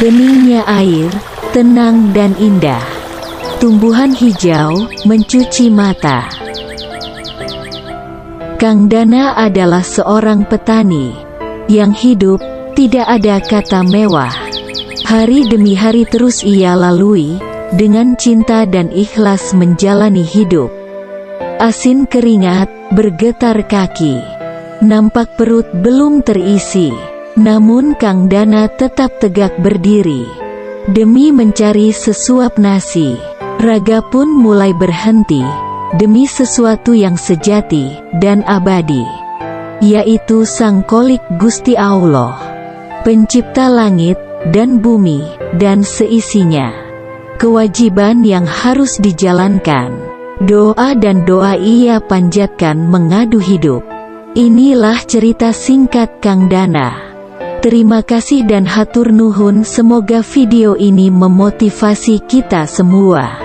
Beningnya air, tenang dan indah. Tumbuhan hijau, mencuci mata. Kang Dana adalah seorang petani yang hidup, tidak ada kata mewah. Hari demi hari terus ia lalui, dengan cinta dan ikhlas menjalani hidup. Asin keringat, bergetar kaki. Nampak perut belum terisi. Namun Kang Dana tetap tegak berdiri. Demi mencari sesuap nasi. Raga pun mulai berhenti. Demi sesuatu yang sejati, dan abadi. Yaitu Sang Kholik Gusti Allah. Pencipta langit, dan bumi, dan seisinya. Kewajiban yang harus dijalankan. Doa dan doa ia panjatkan mengadu hidup. Inilah cerita singkat Kang Dana. Terima kasih dan hatur nuhun, semoga video ini memotivasi kita semua.